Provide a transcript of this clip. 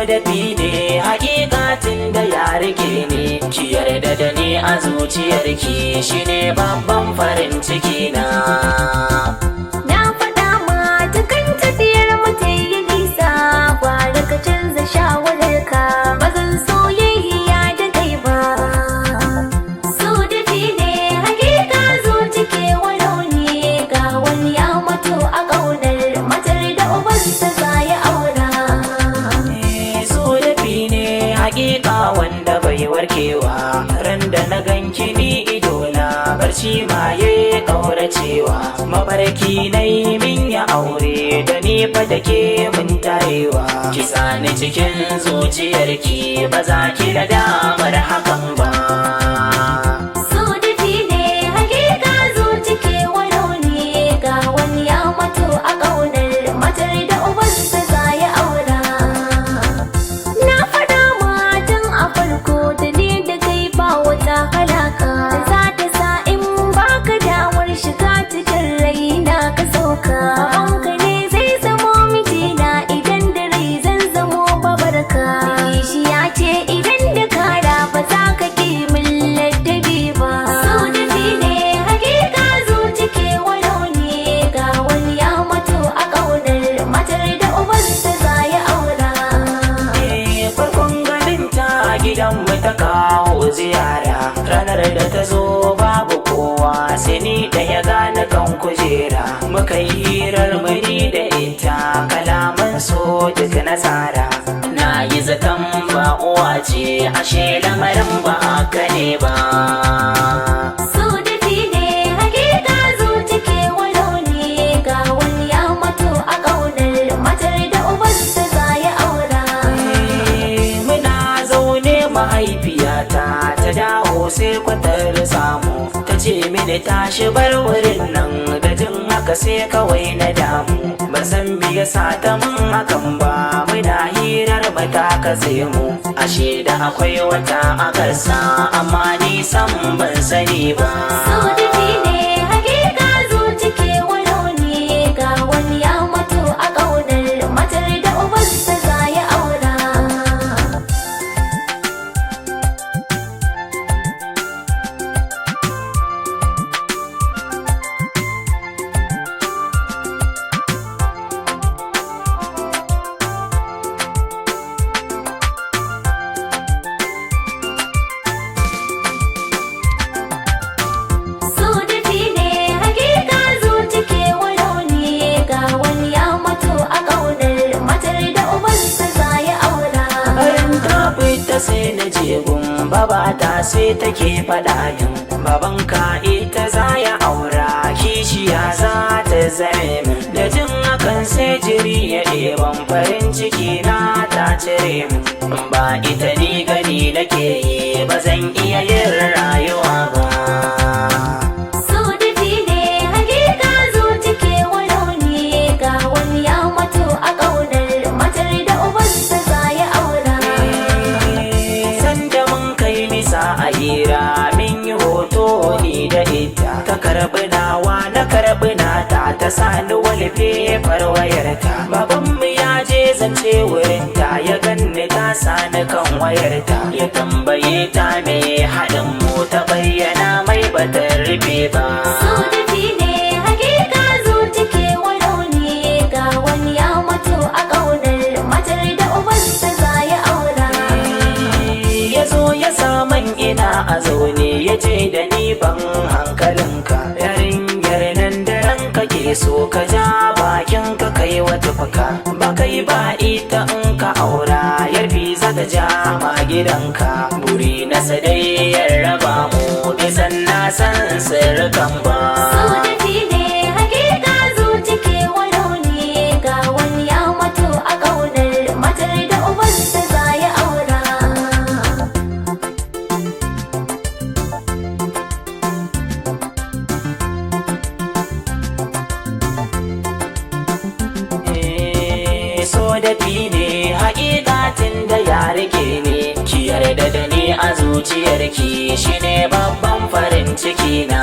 dafi ne hakikatin da ya rike ne, ki yarda da ni a zuciyarki shine babban farin ciki na. Na faɗa ma dukan tafiyar mu ta yi nisa, gwara ka canza shawararka, ba zan soyayya da kai ba. So dafi ne hakika zuci ke rauni, ga wani ya mutu a ƙaunar matar da ubansa za ya aura. So dafi ne hakika wanda bai warkewa, ran da na ganki ni idona barci ma ya ƙauracewa. Mafarki na yi min ya aure da ni fa da ke mun tarewa, ki sani cikin zuciyarki ba za ki da damar hakan ba. So dafi ne hakika zuci ke rauni, ga wani ya mutu a ƙaunar matar da ubansa za ya aura. Na faɗa ma tun a farko da ni da kai ba wata halaka, za ta sa in baka damar shiga cikin raina ka sauka. Banka ne zai zamo mijina, idan da rai zan zamo babarka. Shi ya ce idan da kara ba za ka ki min ladabi ba. So dafi ne hakika zuci ke rauni, ga wani ya mutu a ƙaunar matar da ubansa za ya aura. Farkon ganin ta gidan mu ta kawo ziyara, ranar da ta zo babu kowa sai ni da ya gane kan kujera. Muka yi hirar muni da ita kalaman so duk nasara, na yi zaton ba uwa ce ashe lamarin ba haka ne ba. So dafi ne hakika zuci ke rauni, ga wani ya mutu a ƙaunar matar da ubansa za ya aura. Muna zaune mahaifiyata ta dawo sai kwatar samu, ta ce mini tashi bar wurin nan, da jin haka sai kawai na damu. Ban san me yasa ta mun hakan ba, muna hirar mata ka mu, ashe da akwai wata a ƙasa amma ni san ban sani ba. So dafi ne hakika zuci ke rauni, ga wani ya mutu a ƙaunar matar da ubansa za ya aura. So dafi ne hakika zuci ke rauni, ga wani ya mutu a ƙaunar matar da ubansa za ya aura. Bayan ta fita sai na je gun babata sai take faɗa min, babanka ita za ya aura kishiya za ta zame min. Da jin hakan sai jiri ya ɗeban farin ciki na ta cire min, ba ita ni gani nake yi ba zan iya yin rayuwa ba. So dafi ne hakika zuci ke rauni, ga wani ya mutu a ƙaunar matar da ubansa za ya aura. Sanda mun kai nisa a hira min yi hoto ni da ita, ta karɓi nawa na karɓi nata, ta sani walfefar wayarta. Babanmu ya je zance wurinta ya ganni ta sani kan wayarta, ya tambaye ta me haɗin mu ta bayyana mai bata rufe ba. So dafi ne hakika zuci ke rauni, ga wani ya mutu a ƙaunar matar da ubansa za ya aura. Ya zo ya saman ina a zaune ya ce da ni ban hankalinka, yarinyar nan da ranka ke so ka ja bakin ka kai wata faka, ba kai ba ita in ka aura yarfi za ta ja ma gidanka. Buri na sadai ya raba mu bisan na san sirrikan ba. So dafi ne hakika zuci ke rauni, ga wani ya mutu a ƙaunar matar da ubansa za ya aura. So dafi ne hakikatin da ya rike ne, ki yarda da ni a zuciyarki shine babban farin ciki na.